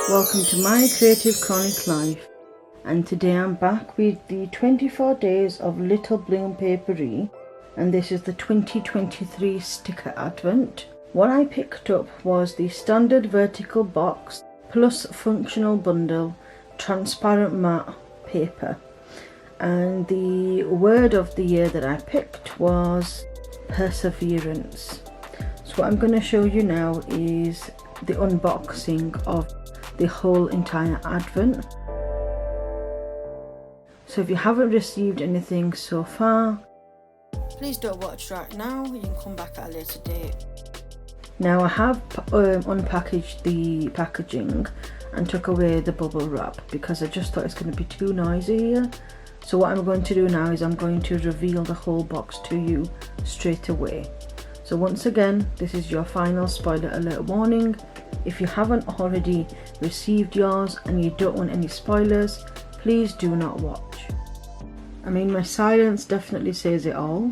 Welcome to my Creative Chronic Life, and today I'm back with the 24 days of Little Bloom Paperie, and this is the 2023 sticker advent. What I picked up was the standard vertical box plus functional bundle transparent matte paper, and the word of the year that I picked was perseverance. So what I'm going to show you now is the unboxing of the whole entire advent. So if you haven't received anything so far, please don't watch right now, you can come back at a later date. Now I have unpackaged the packaging and took away the bubble wrap because I just thought it's going to be too noisy here. So what I'm going to do now is I'm going to reveal the whole box to you straight away. So once again, this is your final spoiler alert warning. If you haven't already received yours and you don't want any spoilers, please do not watch. I mean, my silence definitely says it all,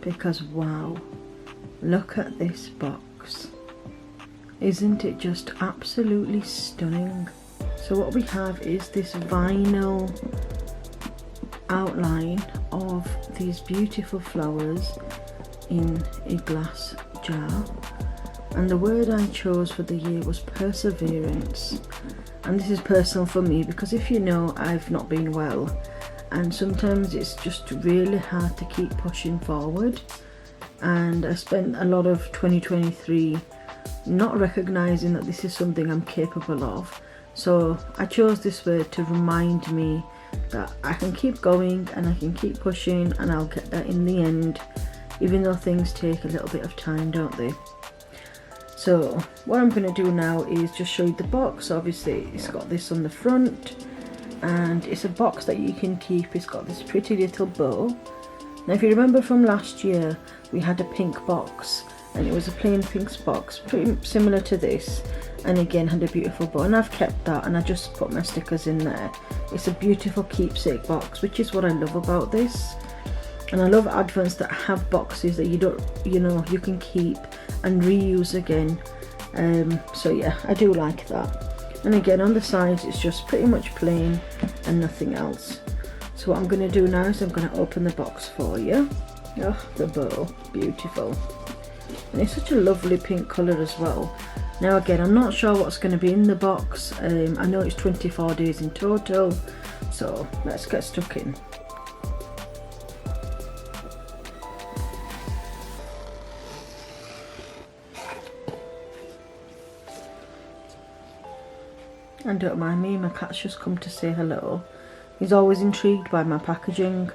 because wow, look at this box. Isn't it just absolutely stunning? So what we have is this vinyl outline of these beautiful flowers in a glass jar, and the word I chose for the year was perseverance. And this is personal for me because, if you know, I've not been well, and sometimes it's just really hard to keep pushing forward, and I spent a lot of 2023 not recognizing that this is something I'm capable of. So I chose this word to remind me that I can keep going and I can keep pushing, and I'll get there in the end, even though things take a little bit of time, don't they? So what I'm going to do now is just show you the box. Obviously it's got this on the front, and it's a box that you can keep. It's got this pretty little bow. Now if you remember from last year, we had a pink box, and it was a plain pink box, pretty similar to this, and again had a beautiful bow, and I've kept that and I just put my stickers in there. It's a beautiful keepsake box, which is what I love about this. And I love advents that have boxes that you can keep and reuse again. So yeah, I do like that. And again, on the sides it's just pretty much plain and nothing else. So what I'm going to do now is I'm going to open the box for you. Oh, the bow, beautiful. And it's such a lovely pink colour as well. Now again, I'm not sure what's going to be in the box. I know it's 24 days in total, so let's get stuck in. And don't mind me, my cat's just come to say hello. He's always intrigued by my packaging,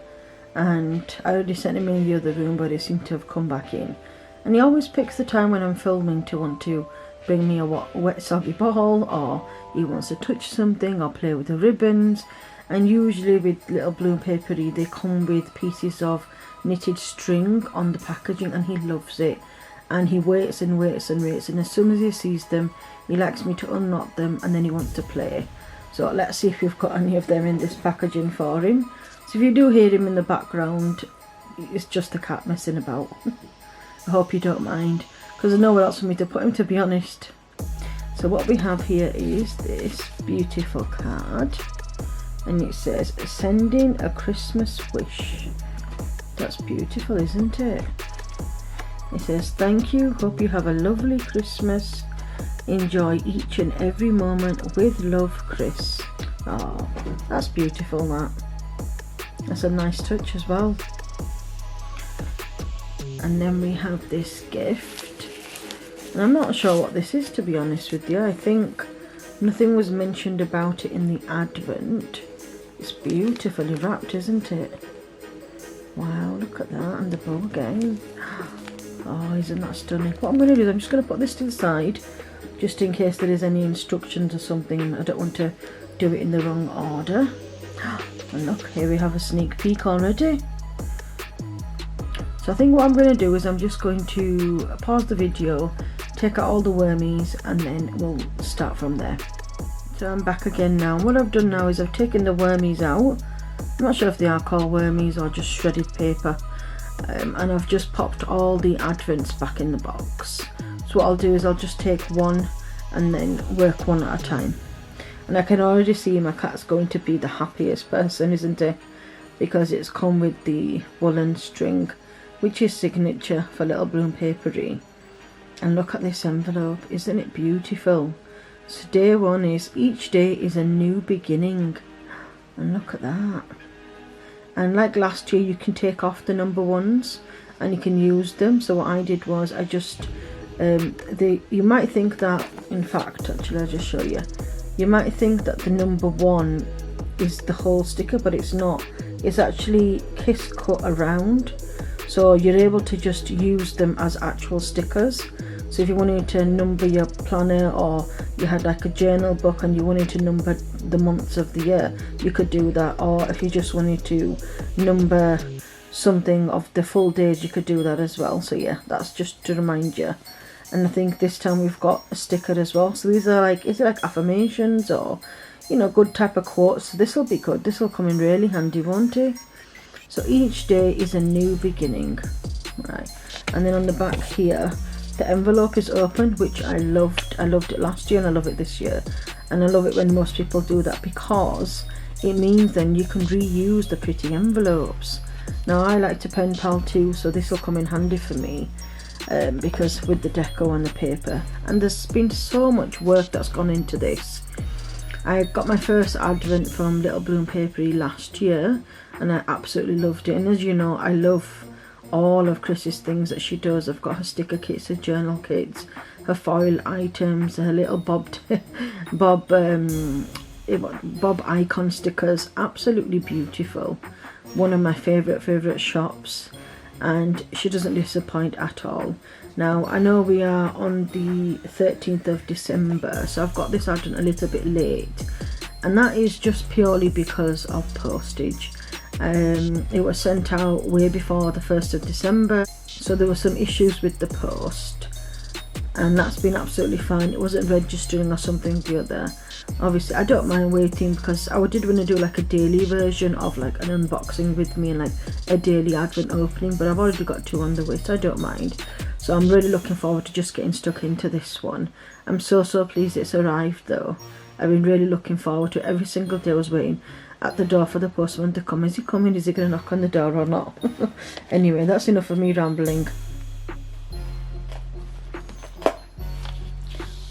and I already sent him in the other room, but he seemed to have come back in. And he always picks the time when I'm filming to want to bring me a wet soggy ball, or he wants to touch something or play with the ribbons. And usually with Little Bloom Paperie, they come with pieces of knitted string on the packaging, and he loves it. And he waits and waits and waits, and as soon as he sees them, he likes me to unknot them, and then he wants to play. So let's see if we've got any of them in this packaging for him. So if you do hear him in the background, it's just the cat messing about. I hope you don't mind, because there's nowhere else for me to put him, to be honest. So what we have here is this beautiful card, and it says, "Sending a Christmas wish." That's beautiful, isn't it? It says, "Thank you, hope you have a lovely Christmas. Enjoy each and every moment. With love, Chris." Oh, that's beautiful, that. That's a nice touch as well. And then we have this gift. And I'm not sure what this is, to be honest with you. I think nothing was mentioned about it in the advent. It's beautifully wrapped, isn't it? Wow, look at that, and the bow again. Oh, isn't that stunning? What I'm going to do is I'm just going to put this to the side, just in case there is any instructions or something. I don't want to do it in the wrong order. And look, here we have a sneak peek already. So I think what I'm going to do is I'm just going to pause the video, take out all the wormies, and then we'll start from there. So I'm back again now. What I've done now is I've taken the wormies out. I'm not sure if they are called wormies or just shredded paper. And I've just popped all the advents back in the box. So what I'll do is I'll just take one and then work one at a time. And I can already see my cat's going to be the happiest person, isn't it? Because it's come with the woolen string, which is signature for Little Bloom Paperie. And look at this envelope, isn't it beautiful? So day one is, each day is a new beginning. And look at that. And like last year, you can take off the number ones and you can use them. So what I did was I just, you might think that, in fact, actually I'll just show you. You might think that the number one is the whole sticker, but it's not. It's actually kiss cut around. So you're able to just use them as actual stickers. So if you wanted to number your planner, or you had like a journal book and you wanted to number the months of the year, you could do that. Or if you just wanted to number something of the full days, you could do that as well. So yeah, that's just to remind you. And I think this time we've got a sticker as well. So these are like, is it like affirmations or, you know, good type of quotes? So this will be good. This will come in really handy, won't it? So each day is a new beginning. Right. And then on the back here, the envelope is open, which I loved. I loved it last year and I love it this year. And I love it when most people do that, because it means then you can reuse the pretty envelopes. Now I like to pen pal too, so this will come in handy for me, because with the deco and the paper. And there's been so much work that's gone into this. I got my first advent from Little Bloom Paperie last year and I absolutely loved it. And as you know, I love all of Chris's things that she does. I've got her sticker kits, her journal kits, her foil items, her little bob icon stickers. Absolutely beautiful. One of my favourite shops, and she doesn't disappoint at all. Now I know we are on the 13th of December, so I've got this advent a little bit late, and that is just purely because of postage. It was sent out way before the 1st of December, so there were some issues with the post, and that's been absolutely fine. It wasn't registering or something the other. Obviously I don't mind waiting, because I did want to do like a daily version of like an unboxing with me and like a daily advent opening, but I've already got two on the way, so I don't mind. So I'm really looking forward to just getting stuck into this one. I'm so pleased it's arrived though. I've been really looking forward to it. Every single day I was waiting at the door for the postman to come. Is he coming? Is he going to knock on the door or not? Anyway, that's enough of me rambling.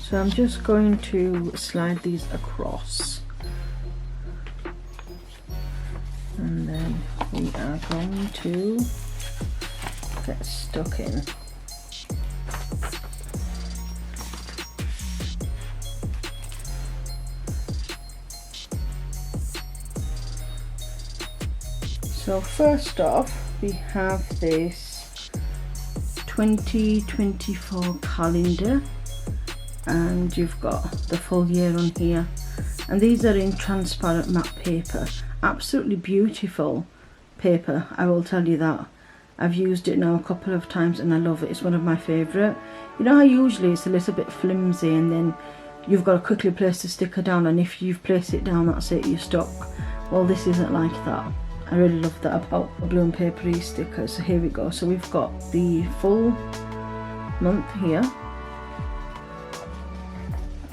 So I'm just going to slide these across, and then we are going to get stuck in. So first off, we have this 2024 calendar, and you've got the full year on here, and these are in transparent matte paper. Absolutely beautiful paper, I will tell you that. I've used it now a couple of times and I love it. It's one of my favourite. You know how usually it's a little bit flimsy and then you've got to quickly place the sticker down, and if you've placed it down, that's it, you're stuck. Well, this isn't like that. I really love that about Bloom Paperie stickers. So here we go. So we've got the full month here,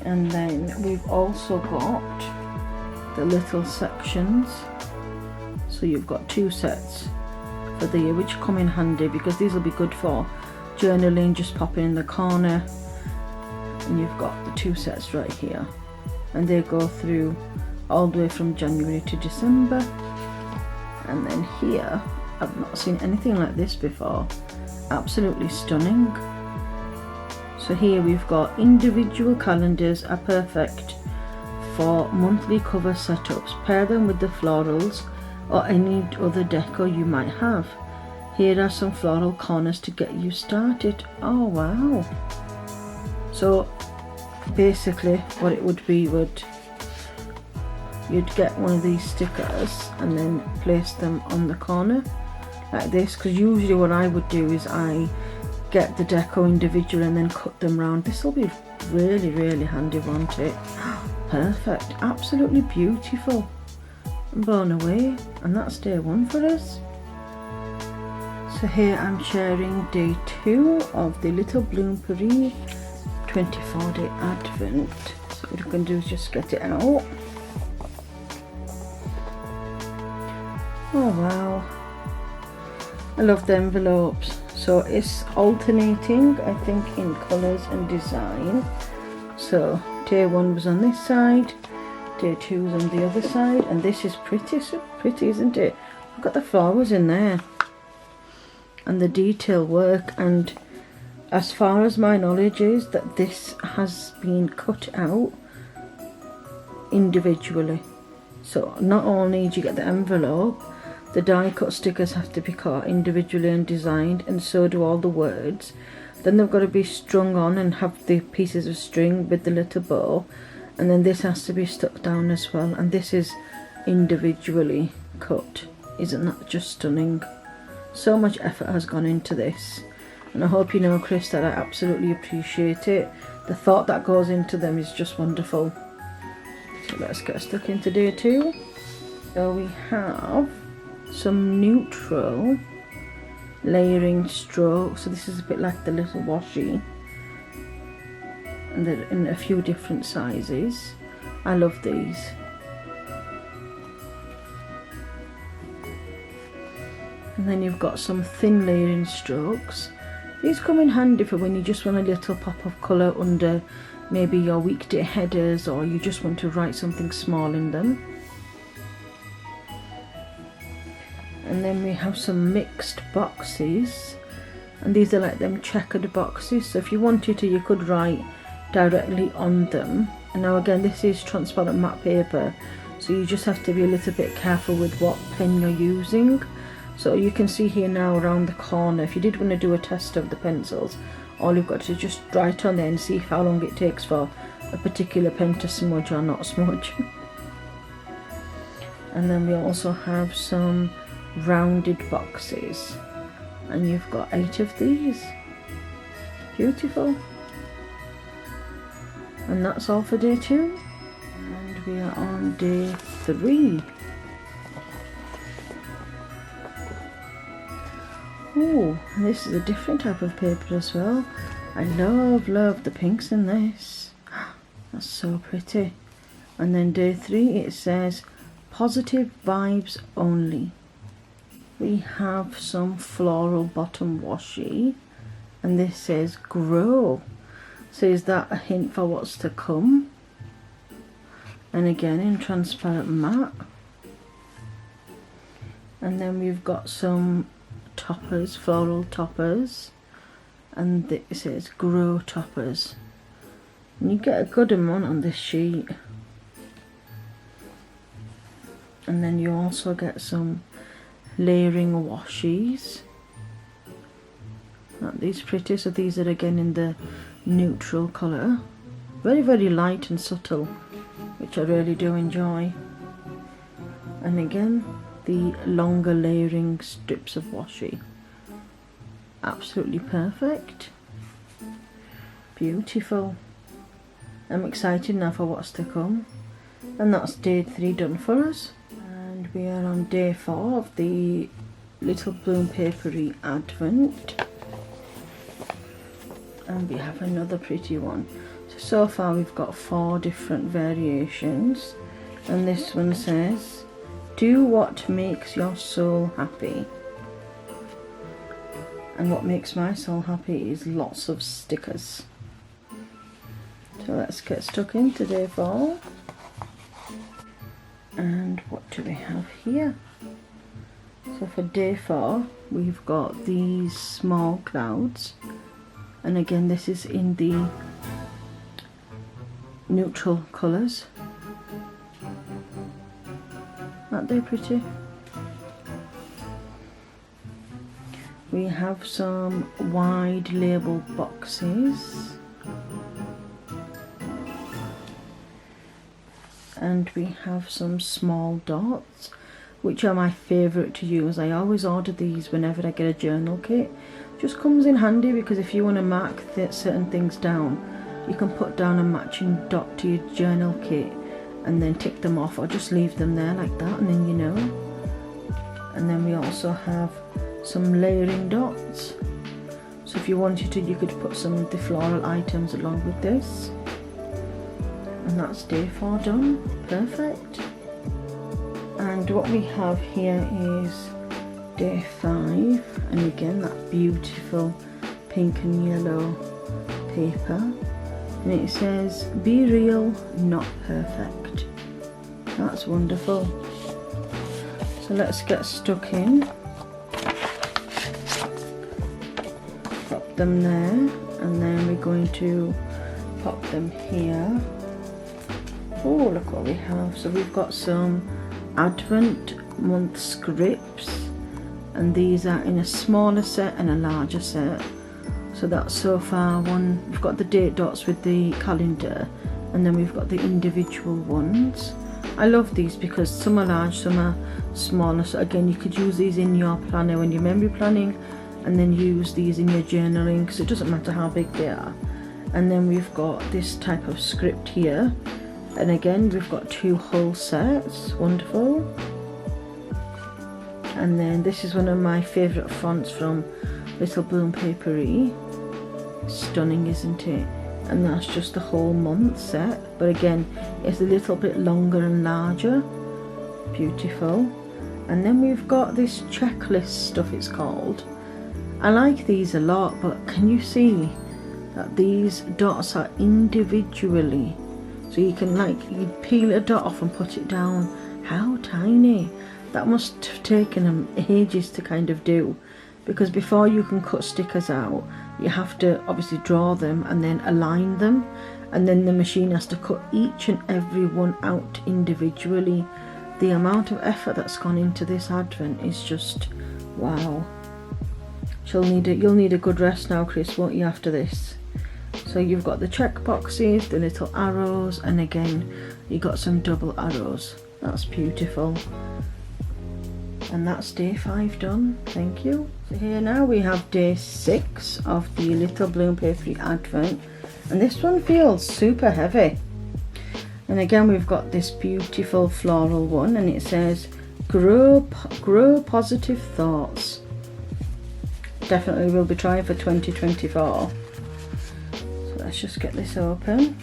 and then we've also got the little sections. So you've got two sets for the year, which come in handy because these will be good for journaling, just popping in the corner. And you've got the two sets right here, and they go through all the way from January to December. And then here, I've not seen anything like this before. Absolutely stunning. So here we've got individual calendars are perfect for monthly cover setups. Pair them with the florals or any other deco you might have. Here are some floral corners to get you started. Oh wow. So basically what it would be, you'd get one of these stickers and then place them on the corner like this, because usually what I would do is I get the deco individual and then cut them round. This will be really, really handy, won't it? Perfect, absolutely beautiful. I'm blown away, and that's day one for us. So here I'm sharing day 2 of the Little Bloom Paperie 24-day Advent. So what we can do is just get it out. Oh wow, I love the envelopes. So it's alternating, I think, in colours and design. So day 1 was on this side, day 2 was on the other side, and this is pretty, so pretty, isn't it? Look at the flowers in there and the detail work, and as far as my knowledge is that this has been cut out individually. So not only do you get the envelope, the die cut stickers have to be cut individually and designed, and so do all the words. Then they've got to be strung on and have the pieces of string with the little bow, and then this has to be stuck down as well, and this is individually cut. Isn't that just stunning? So much effort has gone into this, and I hope you know, Chris, that I absolutely appreciate it. The thought that goes into them is just wonderful. So let's get stuck into day 2. So we have some neutral layering strokes. So this is a bit like the little washi, and they're in a few different sizes. I love these. And then you've got some thin layering strokes. These come in handy for when you just want a little pop of colour under maybe your weekday headers, or you just want to write something small in them. And then we have some mixed boxes, and these are like them checkered boxes, so if you wanted to you could write directly on them. And now again, this is transparent matte paper, so you just have to be a little bit careful with what pen you're using. So you can see here now around the corner, if you did want to do a test of the pencils, all you've got to just write on there and see how long it takes for a particular pen to smudge or not smudge. And then we also have some rounded boxes, and you've got 8 of these. Beautiful. And that's all for day 2, and we are on day 3. Oh, and this is a different type of paper as well. I love the pinks in this. That's so pretty. And then day 3, it says positive vibes only. We have some floral bottom washi, and this says grow. So is that a hint for what's to come? And again in transparent matte. And then we've got some toppers, floral toppers, and it says grow toppers, and you get a good amount on this sheet. And then you also get some layering washies. Aren't these pretty? So these are again in the neutral colour, very light and subtle, which I really do enjoy. And again the longer layering strips of washi. Absolutely perfect. Beautiful. I'm excited now for what's to come. And that's day 3 done for us. And we are on day 4 of the Little Bloom Paperie Advent. And we have another pretty one. So far we've got 4 different variations. And this one says, do what makes your soul happy. And what makes my soul happy is lots of stickers. So let's get stuck into day 4. And what do we have here? So for day 4 we've got these small clouds, and again this is in the neutral colours. Aren't they pretty? We have some wide label boxes, and we have some small dots, which are my favourite to use. I always order these whenever I get a journal kit. Just comes in handy because if you want to mark certain things down, you can put down a matching dot to your journal kit and then tick them off, or just leave them there like that, and then you know. And then we also have some layering dots, so if you wanted to you could put some of the floral items along with this. And that's day 4 done. Perfect. And what we have here is day 5, and again that beautiful pink and yellow paper, and it says be real, not perfect. That's wonderful. So let's get stuck in. Pop them there, and then we're going to pop them here. Oh, look what we have. So we've got some Advent month scripts, and these are in a smaller set and a larger set. So that's so far one. We've got the date dots with the calendar, and then we've got the individual ones. I love these because some are large, some are smaller. So again, you could use these in your planner when you're memory planning, and then use these in your journaling, because it doesn't matter how big they are. And then we've got this type of script here, and again we've got 2 whole sets. Wonderful. And then this is one of my favourite fonts from Little Bloom Paperie. Stunning, isn't it? And that's just the whole month set, but again it's a little bit longer and larger. Beautiful. And then we've got this checklist stuff, it's called. I like these a lot, but can you see that these dots are individually, so you can you peel a dot off and put it down. How tiny. That must have taken them ages to kind of do, because before you can cut stickers out, you have to obviously draw them and then align them, and then the machine has to cut each and every one out individually. The amount of effort that's gone into this Advent is just wow. You'll need a good rest now, Chris, won't you, after this? So you've got the check boxes, the little arrows, and again you got some double arrows. That's beautiful. And that's day 5 done. Thank you. So here now we have day 6 of the Little Bloom Paperie Advent, and this one feels super heavy. And again we've got this beautiful floral one, and it says grow positive thoughts. Definitely will be trying for 2024. So let's just get this open.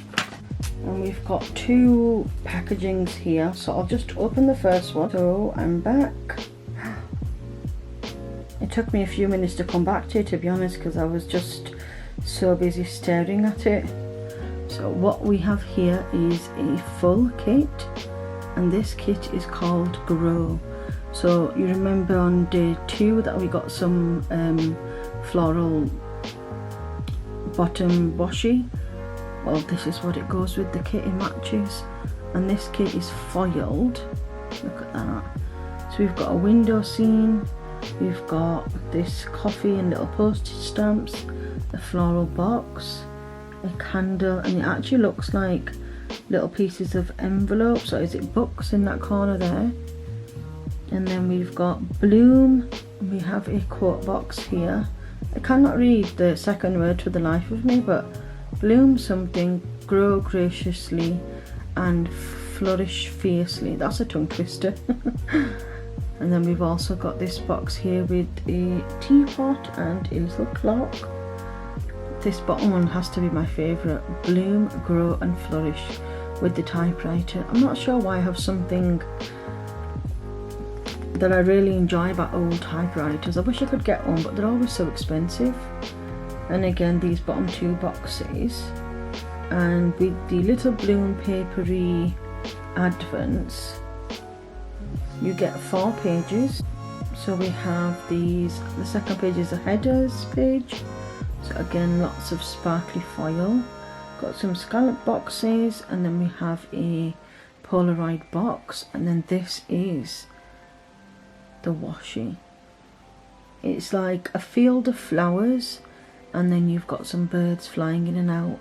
And we've got 2 packagings here, so I'll just open the first one. So I'm back. It took me a few minutes to come back to be honest, because I was just so busy staring at it. So what we have here is a full kit, and this kit is called Grow. So you remember on day 2 that we got some floral bottom washi. Well, this is what it goes with the kit, it matches, and this kit is foiled. Look at that. So we've got a window scene, we've got this coffee and little postage stamps, a floral box, a candle, and it actually looks like little pieces of envelopes, or is it books in that corner there? And then we've got bloom, we have a quote box here. I cannot read the second word for the life of me, but bloom something, grow graciously, and flourish fiercely. That's a tongue twister. And then we've also got this box here with a teapot and a little clock. This bottom one has to be my favourite. Bloom, grow and flourish, with the typewriter. I'm not sure why I have something that I really enjoy about old typewriters. I wish I could get one, but they're always so expensive. And again, these bottom 2 boxes, and with the Little Bloom Paperie Advents, you get 4 pages. So we have these, the second page is a headers page, so again lots of sparkly foil, got some scallop boxes, and then we have a Polaroid box, and then this is the washi. It's like a field of flowers, and then you've got some birds flying in and out.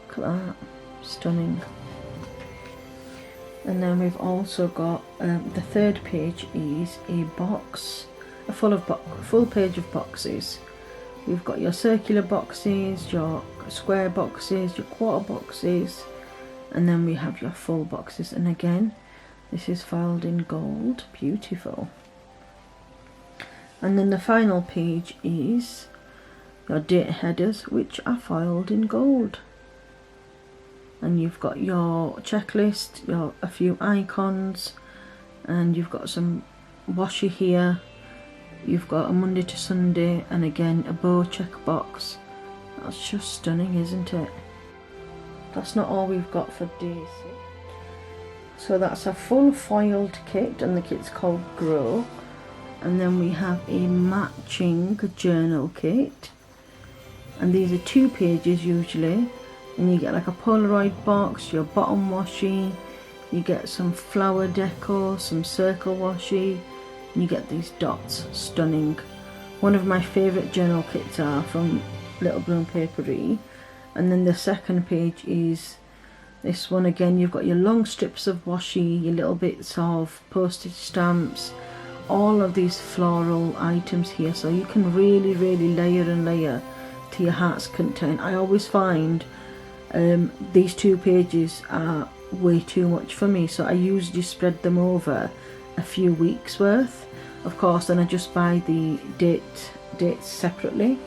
Look at that, stunning. And then we've also got the third page is a box, a full page of boxes. We've got your circular boxes, your square boxes, your quarter boxes, and then we have your full boxes. And again, this is filed in gold, beautiful. And then the final page is your date headers, which are filed in gold. and you've got your checklist, a few icons, and you've got some washi here. You've got a Monday to Sunday, and again a bow checkbox. That's just stunning, isn't it? That's not all we've got for day 6. So that's a full foiled kit, and the kit's called Grow. And then we have a matching journal kit, and these are 2 pages usually, and you get like a Polaroid box, your bottom washi, you get some flower deco, some circle washi, and you get these dots. Stunning. One of my favourite journal kits are from Little Bloom Paperie. And then the second page is this one again. You've got your long strips of washi, your little bits of postage stamps, all of these floral items here, so you can really layer and layer to your heart's content. I always find these 2 pages are way too much for me, so I usually spread them over a few weeks worth. Of course, then I just buy the dates separately,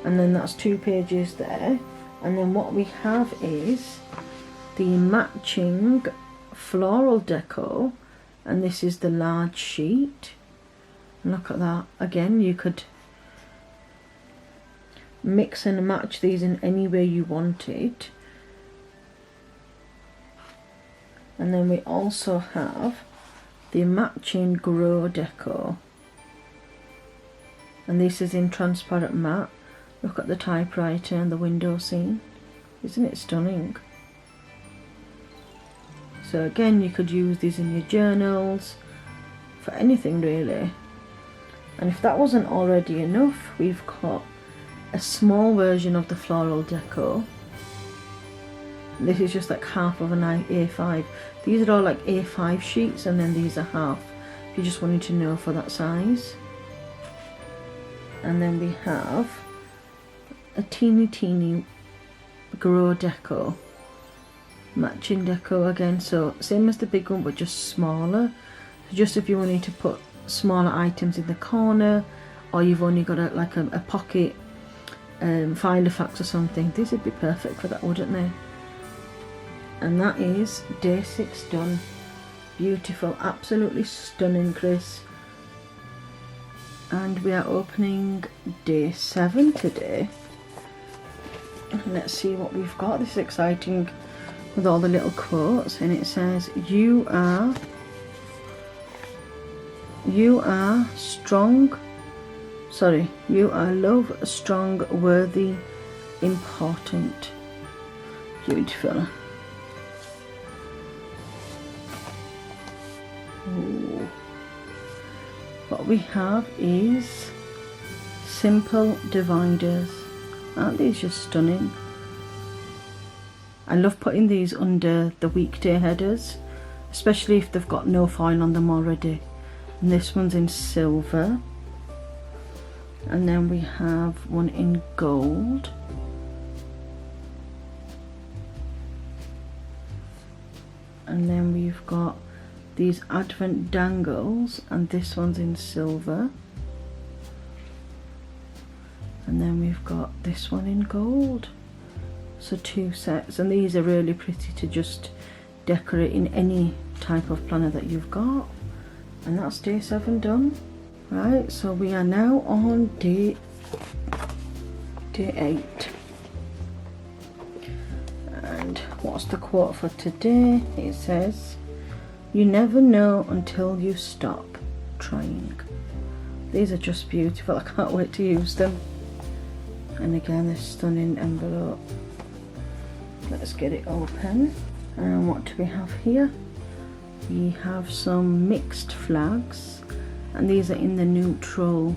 and then that's 2 pages there. And then what we have is the matching floral deco, and this is the large sheet. Look at that. Again, you could mix and match these in any way you wanted. And then we also have the matching Grow deco, and this is in transparent matte. Look at the typewriter and the window scene. Isn't it stunning? So again, you could use these in your journals for anything really. And if that wasn't already enough, we've got a small version of the floral deco. This is just like half of an A5. These are all like A5 sheets, and then these are half, if you just wanted to know for that size. And then we have a teeny Grow deco, matching deco again, so same as the big one but just smaller. So just if you wanted to put smaller items in the corner, or you've only got a pocket finder fax or something, this would be perfect for that, wouldn't they? And that is day 6 done. Beautiful, absolutely stunning, Chris. And we are opening day 7 today. Let's see what we've got. This is exciting with all the little quotes, and it says you are strong, you are love, strong, worthy, important. Beautiful. Ooh. What we have is simple dividers. Aren't these just stunning? I love putting these under the weekday headers, especially if they've got no foil on them already. And this one's in silver, and then we have one in gold, and then we've got these advent dangles, and this one's in silver. And then we've got this one in gold. So 2 sets, and these are really pretty to just decorate in any type of planner that you've got. And that's day 7 done. Right, so we are now on day 8. And what's the quote for today? It says, you never know until you stop trying. These are just beautiful. I can't wait to use them. And again, this stunning envelope. Let's get it open. And what do we have here? We have some mixed flags, and these are in the neutral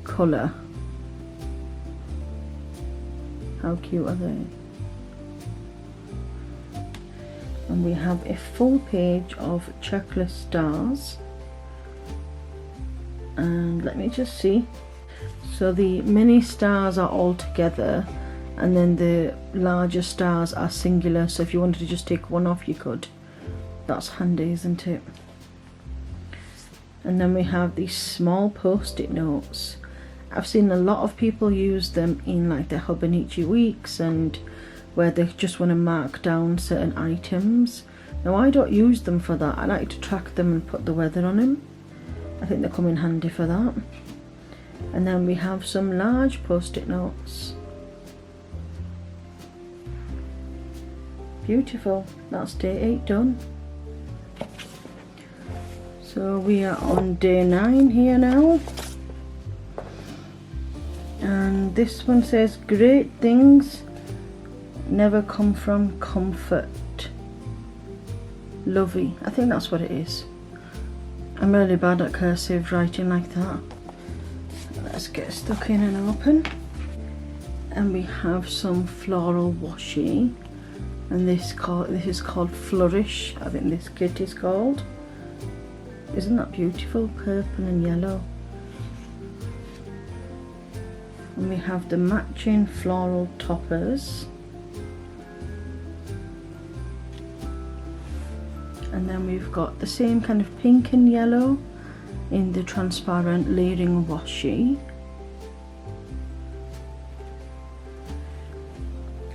colour. How cute are they? And we have a full page of checklist stars. And let me just see. So the mini stars are all together, and then the larger stars are singular, so if you wanted to just take one off you could. That's handy, isn't it? And then we have these small post-it notes. I've seen a lot of people use them in like their Hobonichi weeks and where they just want to mark down certain items. Now I don't use them for that. I like to track them and put the weather on them. I think they come in handy for that. And then we have some large post-it notes. Beautiful. That's day 8 done. So we are on day 9 here now. And this one says, great things never come from comfort. Lovey. I think that's what it is. I'm really bad at cursive writing like that. Let's get stuck in and open. And we have some floral washi. And this is called Flourish. I think this kit is called. Isn't that beautiful? Purple and yellow. And we have the matching floral toppers. And then we've got the same kind of pink and yellow in the transparent layering washi.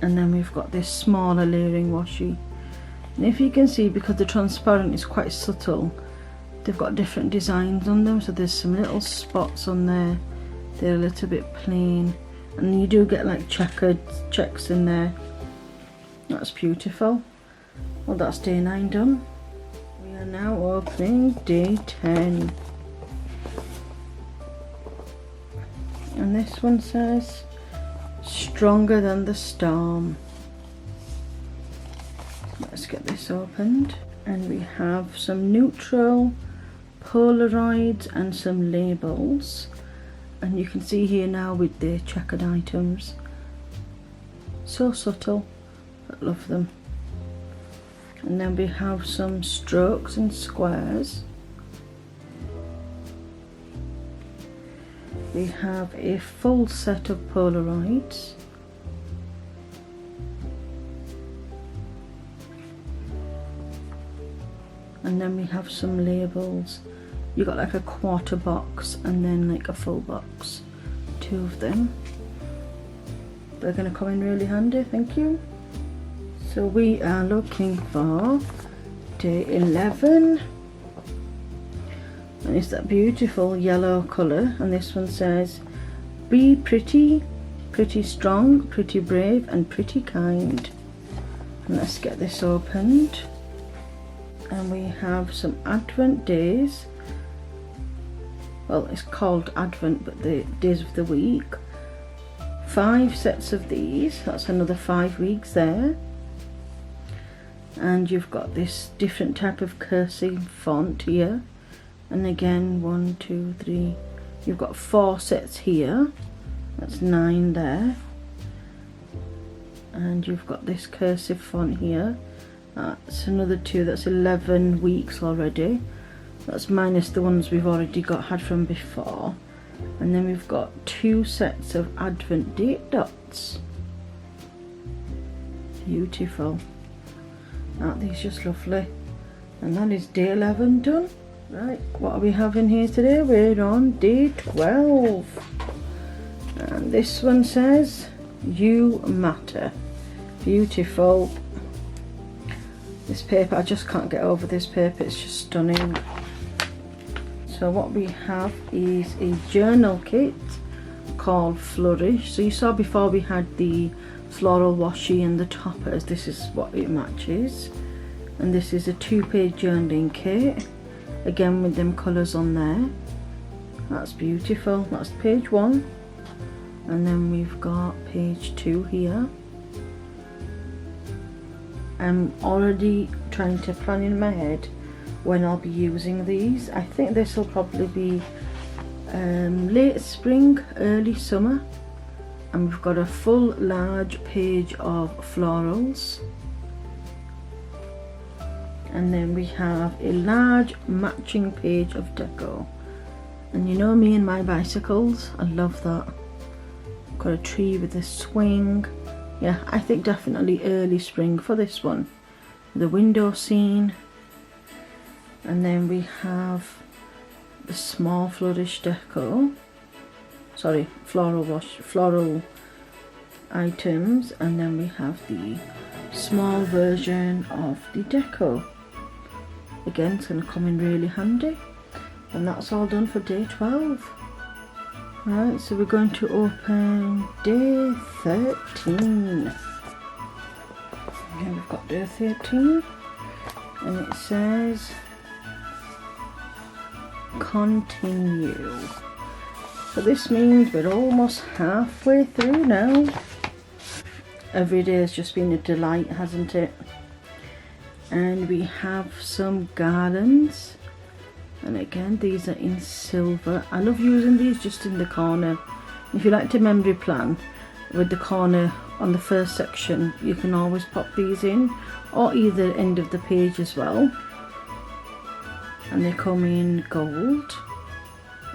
And then we've got this smaller layering washi. And if you can see, because the transparent is quite subtle, they've got different designs on them. So there's some little spots on there. They're a little bit plain. And you do get like checkered checks in there. That's beautiful. Well, that's day 9 done. We are now opening day 10. And this one says, stronger than the storm. Let's get this opened. And we have some neutral Polaroids and some labels. And you can see here now with the checkered items. So subtle, but love them. And then we have some strokes and squares. We have a full set of Polaroids. And then we have some labels. You got like a quarter box and then like a full box. 2 of them. They're going to come in really handy, thank you. So we are looking for day 11. And it's that beautiful yellow colour. And this one says, be pretty, pretty strong, pretty brave and pretty kind. And let's get this opened. And we have some Advent days. Well, it's called Advent, but the days of the week. 5 sets of these. That's another 5 weeks there. And you've got this different type of cursive font here. And again, 1, 2, 3. You've got 4 sets here. That's 9 there. And you've got this cursive font here. That's another 2. That's 11 weeks already. That's minus the ones we've already had from before. And then we've got 2 sets of Advent date dots. Beautiful. Aren't these just lovely? And that is day 11 done. Right, what are we having here today? We're on day 12. And this one says, you matter. Beautiful. This paper, I just can't get over this paper, it's just stunning. So what we have is a journal kit called Flourish. So you saw before we had the floral washi and the toppers. This is what it matches. And this is a 2-page journaling kit. Again with them colours on there. That's beautiful. That's page 1. And then we've got page 2 here. I'm already trying to plan in my head when I'll be using these. I think this will probably be late spring, early summer. And we've got a full large page of florals. And then we have a large matching page of deco. And you know me and my bicycles, I love that. Got a tree with a swing. Yeah, I think definitely early spring for this one. The window scene. And then we have the small flourish deco. Sorry, floral items, and then we have the small version of the deco. Again, it's going to come in really handy. And that's all done for day 12. Right, so we're going to open day 13. Here we've got day 13, and it says continue. So this means we're almost halfway through now. Every day has just been a delight, hasn't it? And we have some garlands, and again these are in silver. I love using these just in the corner. If you like to memory plan with the corner on the first section, you can always pop these in, or either end of the page as well. And they come in gold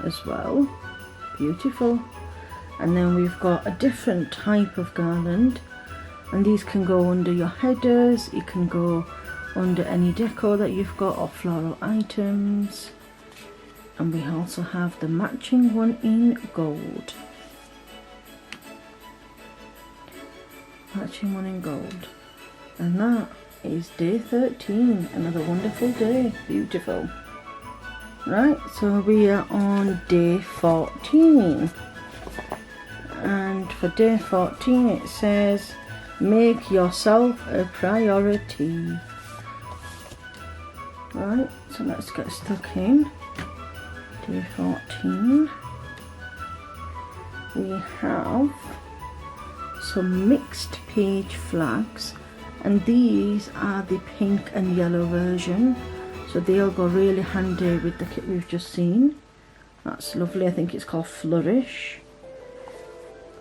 as well. Beautiful. And then we've got a different type of garland, and these can go under your headers, it can go under any deco that you've got or floral items. And we also have the matching one in gold. Matching one in gold. And that is day 13. Another wonderful day. Beautiful. Right, so we are on day 14. And for day 14 it says, make yourself a priority. Right, so let's get stuck in. Day 14. We have some mixed page flags, and these are the pink and yellow version, so they'll go really handy with the kit we've just seen. That's lovely. I think it's called Flourish.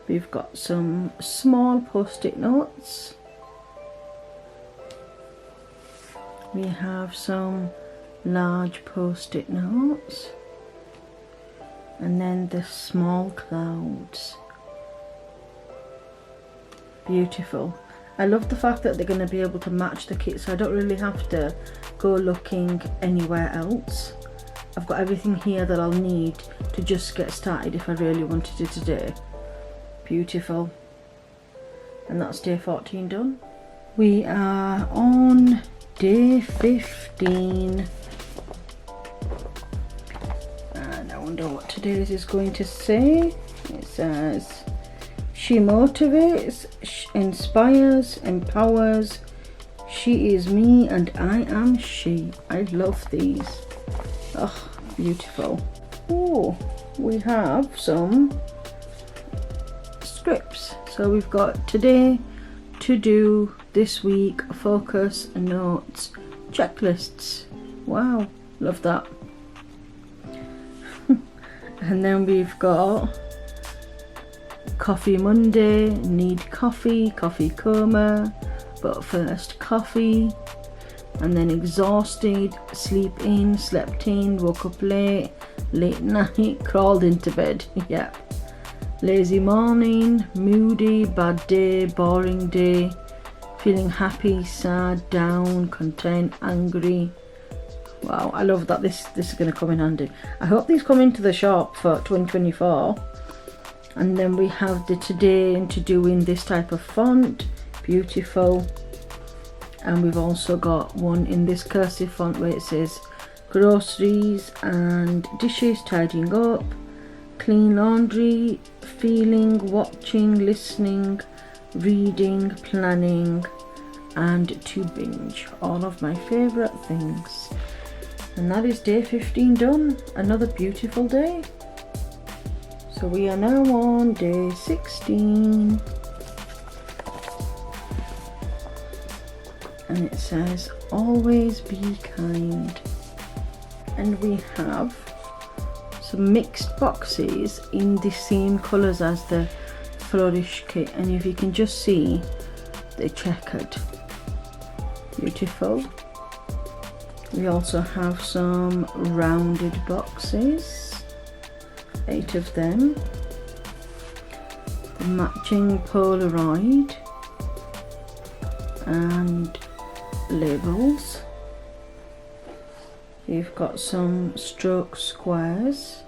We've got some small post-it notes. We have some large post-it notes, and then the small clouds. Beautiful. I love the fact that they're going to be able to match the kit, so I don't really have to go looking anywhere else. I've got everything here that I'll need to just get started if I really wanted it today. Beautiful. And that's day 14 done. We are on day 15. And I wonder what today's is going to say. It says, she motivates, inspires, empowers. She is me and I am she. I love these. Oh, beautiful. Oh, we have some scripts. So we've got today, to do, this week, focus, notes, checklists. Wow, love that. And then we've got Coffee Monday, need coffee, coffee coma, but first coffee. And then exhausted, sleep in, slept in, woke up late, late night, crawled into bed. Yeah. Lazy morning, moody, bad day, boring day, feeling happy, sad, down, content, angry. Wow, I love that. This is going to come in handy. I hope these come into the shop for 2024. And then we have the today and to do in this type of font. Beautiful. And we've also got one in this cursive font where it says groceries and dishes, tidying up, clean laundry, feeling, watching, listening, reading, planning, and to binge. All of my favourite things. And that is day 15 done. Another beautiful day. So we are now on day 16. And it says, always be kind. And we have some mixed boxes in the same colours as the Flourish kit. And if you can just see, they're checkered. Beautiful. We also have some rounded boxes. 8 of them. The matching Polaroid. And labels. You've got some stroke squares,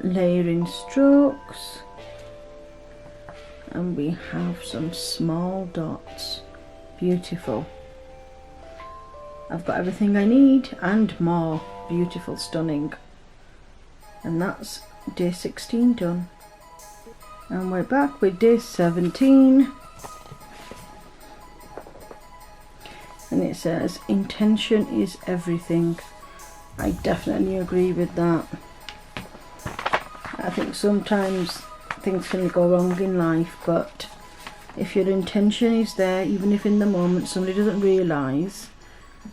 layering strokes, and we have some small dots. Beautiful. I've got everything I need and more. Beautiful, stunning. And that's day 16 done. And we're back with day 17. And it says, intention is everything. I definitely agree with that. I think sometimes things can go wrong in life, but if your intention is there, even if in the moment somebody doesn't realise,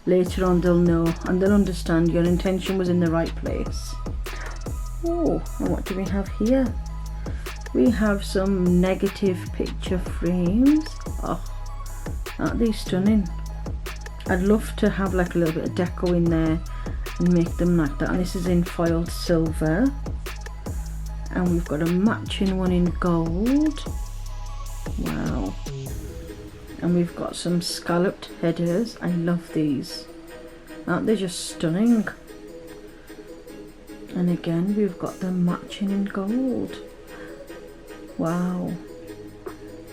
later on they'll know and they'll understand your intention was in the right place. Oh, and what do we have here? We have some negative picture frames. Oh, aren't they stunning? I'd love to have like a little bit of deco in there and make them like that. And this is in foiled silver. And we've got a matching one in gold. Wow. And we've got some scalloped headers. I love these. Aren't they just stunning? And again, we've got them matching in gold. Wow.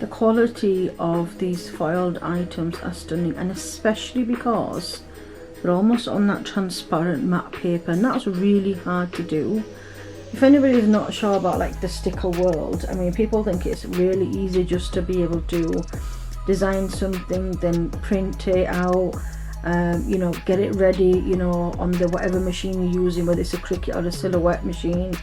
The quality of these foiled items are stunning, and especially because they're almost on that transparent matte paper, and that's really hard to do. If anybody's not sure about like the sticker world, I mean, people think it's really easy just to be able to design something, then print it out, you know, get it ready, you know, on the whatever machine you're using, whether it's a Cricut or a Silhouette machine.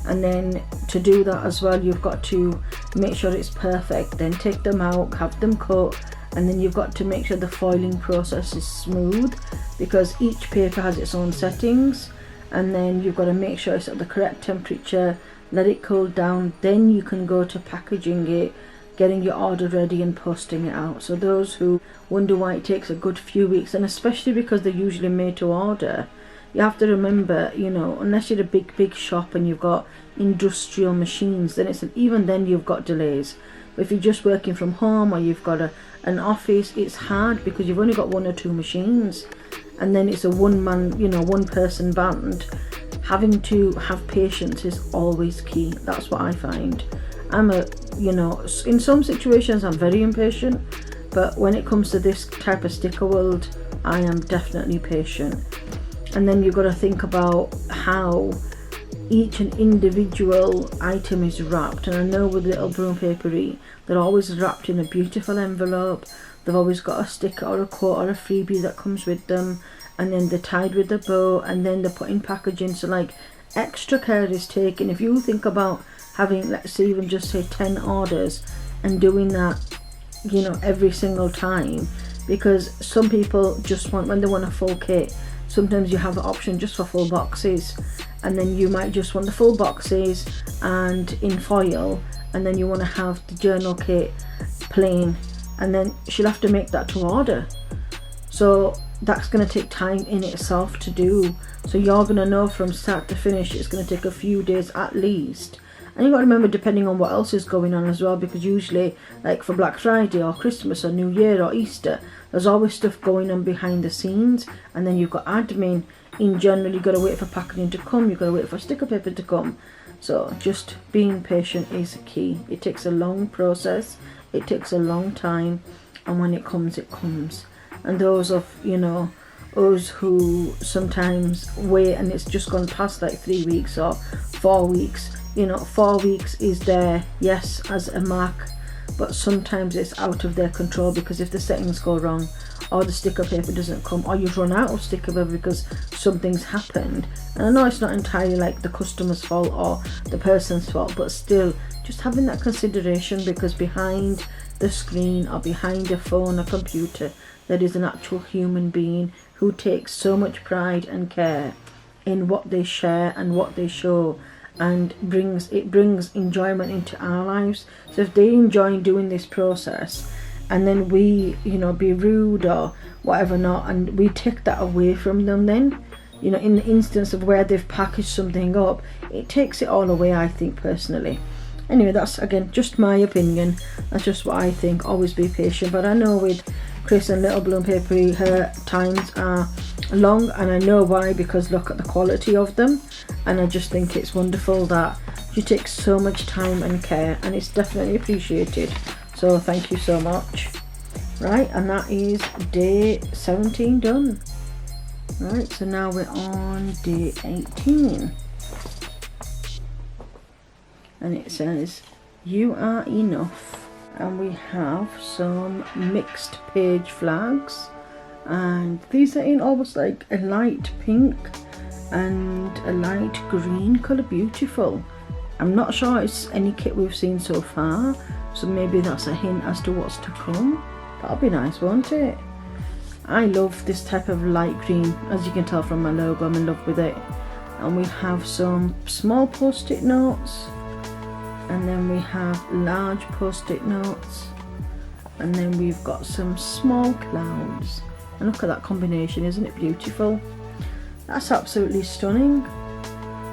And then to do that as well, you've got to make sure it's perfect, then take them out, have them cut, and then you've got to make sure the foiling process is smooth, because each paper has its own settings. And then you've got to make sure it's at the correct temperature, let it cool down, then you can go to packaging it, getting your order ready and posting it out. So those who wonder why it takes a good few weeks, and especially because they're usually made to order, you have to remember, you know, unless you're a big shop and you've got industrial machines, then even then you've got delays. But if you're just working from home or you've got an office, it's hard because you've only got 1 or 2 machines, and then it's a one-man, you know, one-person band. Having to have patience is always key. That's what I find. You know, in some situations I'm very impatient, but when it comes to this type of sticker world, I am definitely patient. And then you've got to think about how each and individual item is wrapped. And I know with Little Bloom Paperie, they're always wrapped in a beautiful envelope. They've always got a sticker or a quote or a freebie that comes with them, and then they're tied with a bow, and then they're put in packaging. So like, extra care is taken. If you think about having, let's say, even just say 10 orders and doing that, you know, every single time, because some people just want, when they want a full kit, sometimes you have the option just for full boxes, and then you might just want the full boxes and in foil, and then you want to have the journal kit plain, and then she'll have to make that to order. So that's going to take time in itself to do. So you're going to know from start to finish it's going to take a few days at least. And you got to remember, depending on what else is going on as well, because usually like for Black Friday or Christmas or New Year or Easter, there's always stuff going on behind the scenes. And then you've got admin. In general, you've got to wait for packaging to come, you've got to wait for sticker paper to come. So just being patient is key. It takes a long process, it takes a long time, and when it comes, it comes. And those of, you know, us who sometimes wait and it's just gone past like 3 weeks or 4 weeks, you know, 4 weeks is there, yes, as a mark, but sometimes it's out of their control, because if the settings go wrong, or the sticker paper doesn't come, or you've run out of sticker paper because something's happened. And I know it's not entirely like the customer's fault or the person's fault, but still just having that consideration, because behind the screen or behind a phone or computer, there is an actual human being who takes so much pride and care in what they share and what they show, and brings enjoyment into our lives. So if they enjoy doing this process, and then we, you know, be rude or whatever not, and we take that away from them, then, you know, in the instance of where they've packaged something up, it takes it all away, I think, personally. Anyway, that's again just my opinion, that's just what I think. Always be patient. But I know with Chris and Little Bloom Paperie, her times are long, and I know why, because look at the quality of them, and I just think it's wonderful that you take so much time and care, and it's definitely appreciated, so thank you so much. Right, and that is day 17 done. Right, so now we're on day 18, and it says you are enough, and we have some mixed page flags, and these are in almost like a light pink and a light green colour. Beautiful. I'm not sure it's any kit we've seen so far, so maybe that's a hint as to what's to come. That'll be nice, won't it? I love this type of light green, as you can tell from my logo. I'm in love with it. And we have some small post-it notes, and then we have large post-it notes, and then we've got some small clouds. And look at that combination, isn't it beautiful? That's absolutely stunning.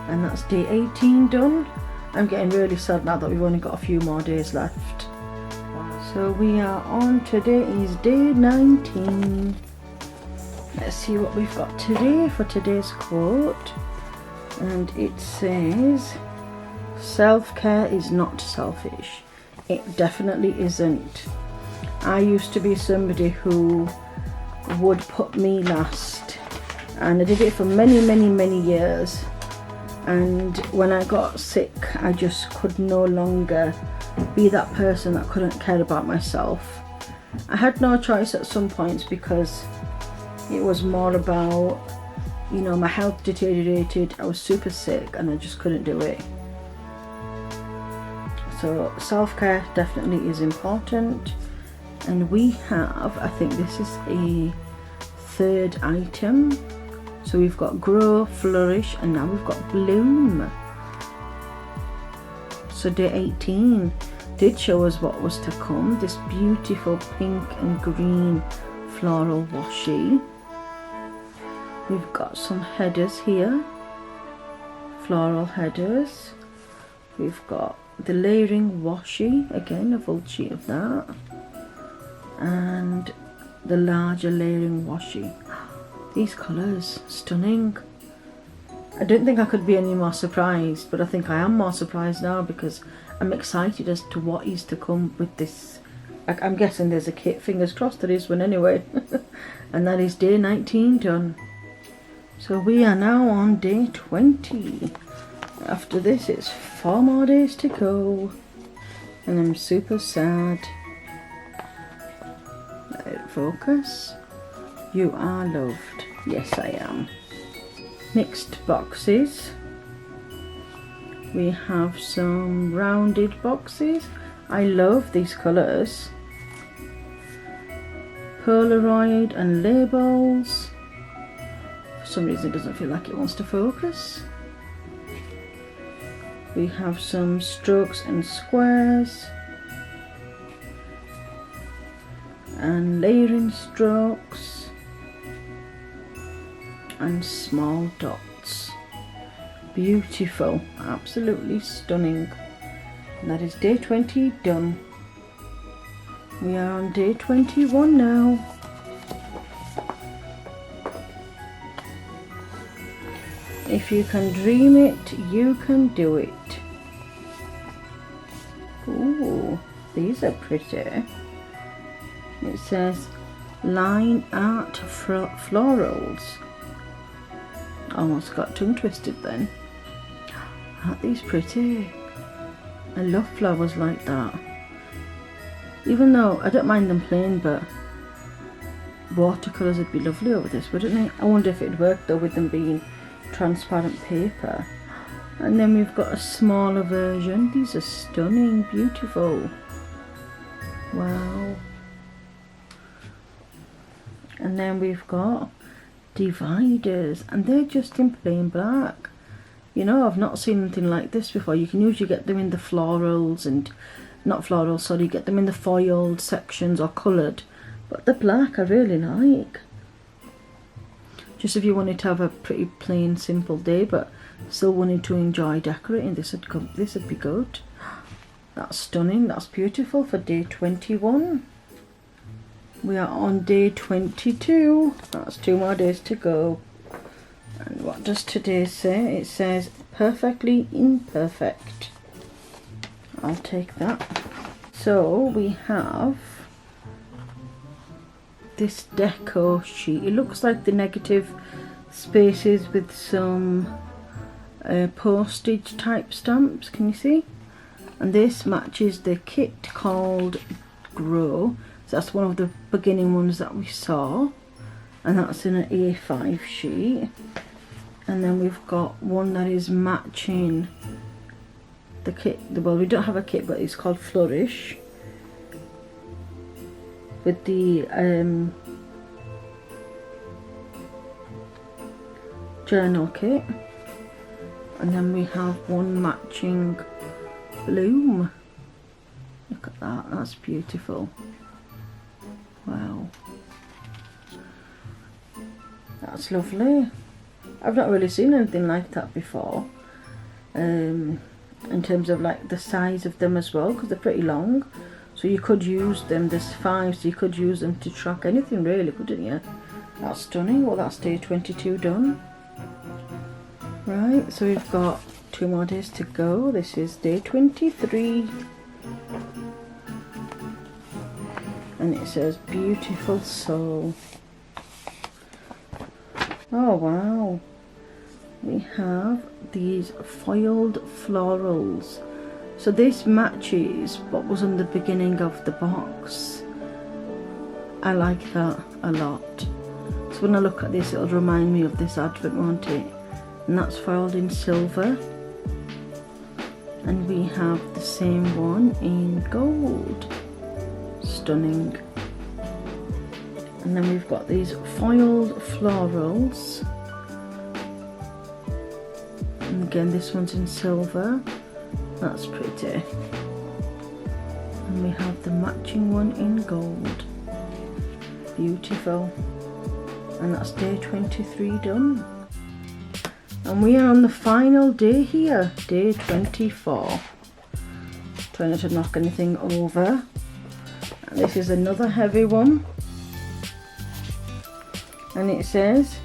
And that's day 18 done. I'm getting really sad now that we've only got a few more days left. So we are on, today is day 19. Let's see what we've got today for today's quote. And it says, self-care is not selfish. It definitely isn't. I used to be somebody who would put me last, and I did it for many years, and when I got sick I just could no longer be that person that couldn't care about myself. I had no choice at some points, because it was more about, you know, my health deteriorated, I was super sick and I just couldn't do it. So self-care definitely is important. And we have, I think this is a third item. So we've got grow, flourish, and now we've got bloom. So day 18 did show us what was to come. This beautiful pink and green floral washi. We've got some headers here, floral headers. We've got the layering washi, again a full sheet of that, and the larger layering washi. These colours, stunning. I don't think I could be any more surprised, but I think I am more surprised now, because I'm excited as to what is to come with this. I'm guessing there's a kit, fingers crossed there is one anyway. And that is day 19 done. So we are now on day 20. After this it's 4 more days to go, and I'm super sad. Let it focus. You are loved. Yes, I am. Mixed boxes. We have some rounded boxes. I love these colours. Polaroid and labels. For some reason it doesn't feel like it wants to focus. We have some strokes and squares, and layering strokes, and small dots. Beautiful, absolutely stunning. And that is day 20 done. We are on day 21 now. If you can dream it, you can do it. Ooh, these are pretty. It says line art florals. Almost got tongue twisted then. Aren't these pretty? I love flowers like that. Even though I don't mind them plain, but watercolours would be lovely over this, wouldn't they? I wonder if it'd work though with them being transparent paper. And then we've got a smaller version. These are stunning, beautiful. Wow. And then we've got dividers, and they're just in plain black. You know, I've not seen anything like this before. You can usually get them in the florals, and not florals, sorry, get them in the foiled sections or coloured, but the black I really like. Just if you wanted to have a pretty plain simple day but still wanted to enjoy decorating, this would be good. That's stunning, that's beautiful for day 21. We are on day 22. That's 2 more days to go. And what does today say? It says perfectly imperfect. I'll take that. So we have this deco sheet. It looks like the negative spaces with some postage type stamps. Can you see? And this matches the kit called Grow. So that's one of the beginning ones that we saw, and that's in an A5 sheet. And then we've got one that is matching the kit. Well, we don't have a kit, but it's called Flourish, with the journal kit. And then we have one matching Bloom. Look at that, that's beautiful. Wow, that's lovely. I've not really seen anything like that before, in terms of like the size of them as well, because they're pretty long, so you could use them. There's 5, so you could use them to track anything really, couldn't you? That's stunning. Well, that's day 22 done. Right, so we've got 2 more days to go. This is day 23. And it says beautiful soul. Oh wow. We have these foiled florals. So this matches what was on the beginning of the box. I like that a lot. So when I look at this, it'll remind me of this advert, won't it? And that's foiled in silver. And we have the same one in gold. Stunning. And then we've got these foiled florals, and again this one's in silver. That's pretty. And we have the matching one in gold. Beautiful. And that's day 23 done. And we are on the final day here, day 24. Trying not to knock anything over. And this is another heavy one. And it says,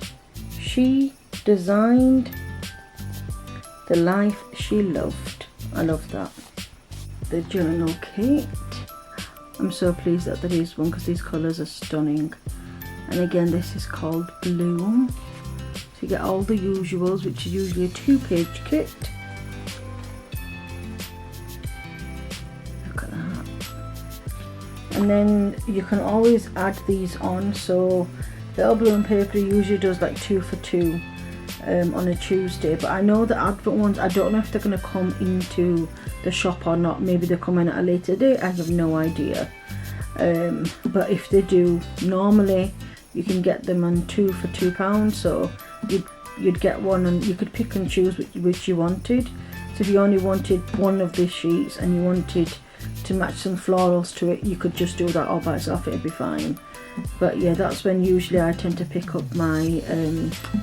she designed the life she loved. I love that. The journal kit. I'm so pleased that there is one, because these colours are stunning. And again, this is called Bloom. So you get all the usuals, which is usually a 2-page kit. Look at that. And then you can always add these on. So Little Bloom Paperie usually does like 2 for 2 on a Tuesday, but I know the advert ones, I don't know if they're going to come into the shop or not. Maybe they're coming at a later date, I have no idea. But if they do, normally you can get them on 2 for £2, so you'd get one and you could pick and choose which you wanted. So if you only wanted one of these sheets and you wanted to match some florals to it, you could just do that all by itself, it'd be fine. But yeah, that's when usually I tend to pick up my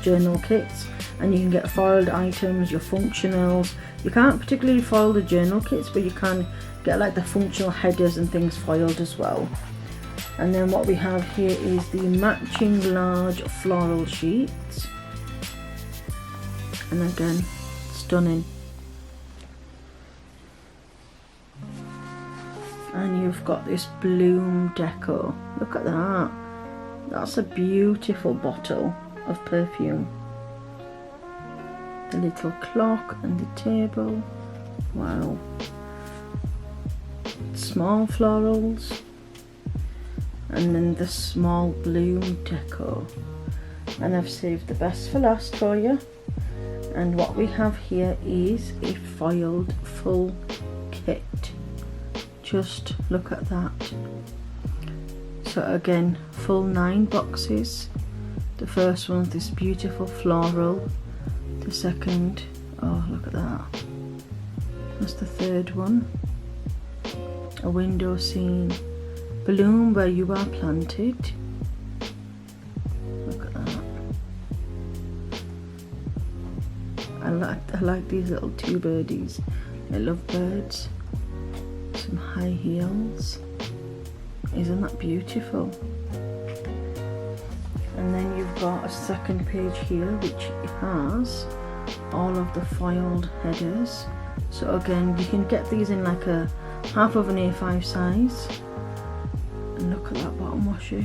journal kits. And you can get foiled items, your functionals. You can't particularly foil the journal kits, but you can get like the functional headers and things foiled as well. And then what we have here is the matching large floral sheets. And again, stunning. And you've got this bloom deco. Look at that. That's a beautiful bottle of perfume. The little clock and the table. Wow. Small florals. And then the small bloom deco. And I've saved the best for last for you. And what we have here is a foiled full kit. Just look at that. So again, full 9 boxes. The first one's this beautiful floral. The second, oh look at that. That's the third one. A window scene. Bloom where you are planted. Look at that. I like these little 2 birdies. I love birds. Some high heels. Isn't that beautiful? got a second page here which has all of the foiled headers. So again, you can get these in like a half of an A5 size. And look at that bottom washi.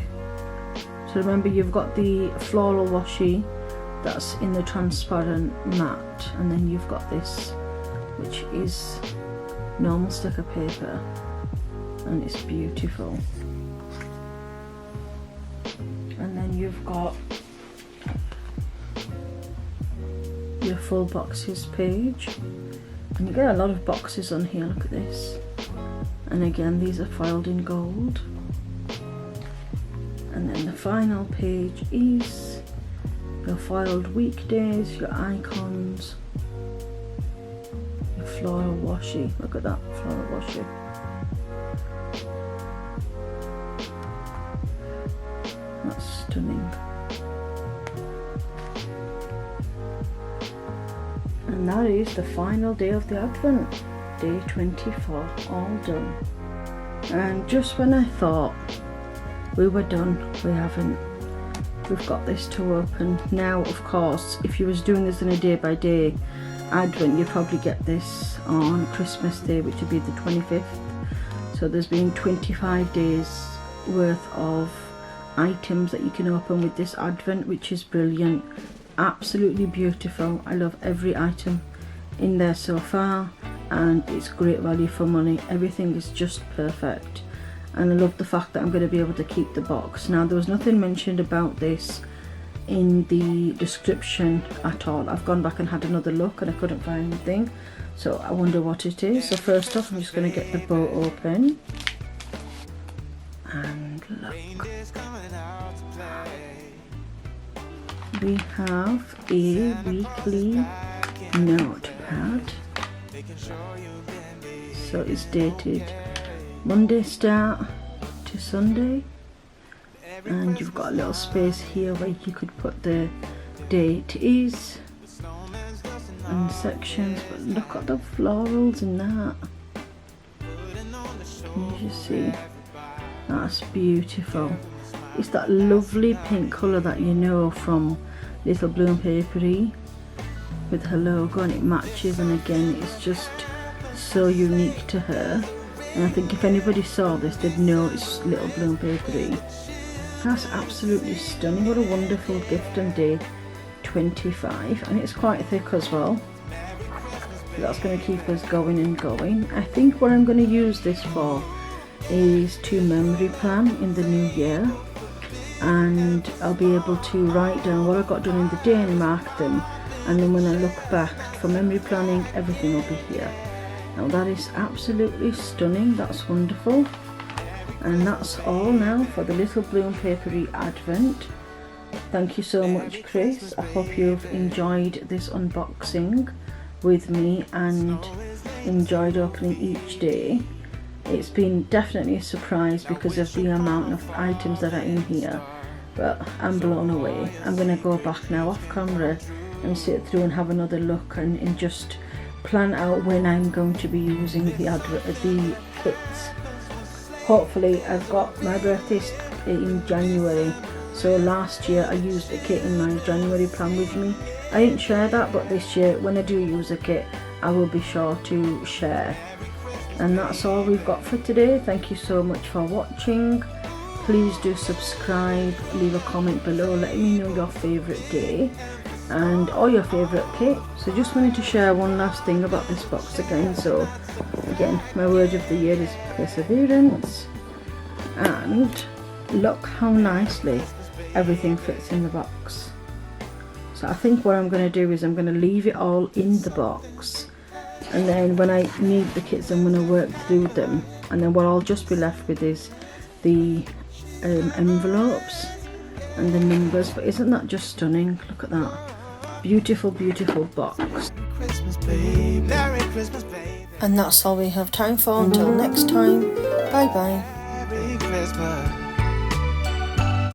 So remember, you've got the floral washi that's in the transparent matte, and then you've got this which is normal sticker paper, and it's beautiful. And then you've got your full boxes page, and you get a lot of boxes on here. Look at this. And again, these are foiled in gold. And then the final page is your foiled weekdays, your icons, your floral washi. Look at that floral washi. That's stunning. And that is the final day of the Advent, day 24, all done. And just when I thought we were done, we haven't. We've got this to open. Now, of course, if you was doing this in a day by day Advent, you'd probably get this on Christmas Day, which would be the 25th. So there's been 25 days worth of items that you can open with this Advent, which is brilliant. Absolutely beautiful. I love every item in there so far, and it's great value for money. Everything is just perfect, and I love the fact that I'm going to be able to keep the box. Now, there was nothing mentioned about this in the description at all. I've gone back and had another look and I couldn't find anything, so I wonder what it is. So first off, I'm just going to get the bow open, and look, we have a weekly notepad. So it's dated Monday start to Sunday, and you've got a little space here where you could put the date is and sections. But look at the florals in that. Can you just see? That's beautiful. It's that lovely pink colour that you know from Little Bloom Paperie with her logo, and it matches, and again, it's just so unique to her. And I think if anybody saw this, they'd know it's Little Bloom Paperie. That's absolutely stunning. What a wonderful gift on day 25, and it's quite thick as well. That's going to keep us going and going. I think what I'm going to use this for is to memory plan in the new year, and I'll be able to write down what I got done in the day and mark them, and then when I look back for memory planning, everything will be here. Now that is absolutely stunning. That's wonderful. And that's all now for the Little Bloom Paperie Advent. Thank you so much, Chris. I hope you've enjoyed this unboxing with me and enjoyed opening each day. It's been definitely a surprise because of the amount of items that are in here, but I'm blown away. I'm going to go back now off camera and sit through and have another look and just plan out when I'm going to be using the kits. Hopefully, I've got my birthday in January, so last year I used a kit in my January plan with me. I didn't share that, but this year when I do use a kit, I will be sure to share. And that's all we've got for today. Thank you so much for watching. Please do subscribe, leave a comment below letting me know your favourite day and or your favourite kit. So just wanted to share one last thing about this box again. So again, my word of the year is perseverance, and look how nicely everything fits in the box. So I think what I'm going to do is I'm going to leave it all in the box, and then when I need the kits I'm going to work through them, and then what I'll just be left with is the envelopes and the numbers. But isn't that just stunning? Look at that beautiful, beautiful box. Merry Christmas, baby. And that's all we have time for. Until next time, bye bye. Merry Christmas.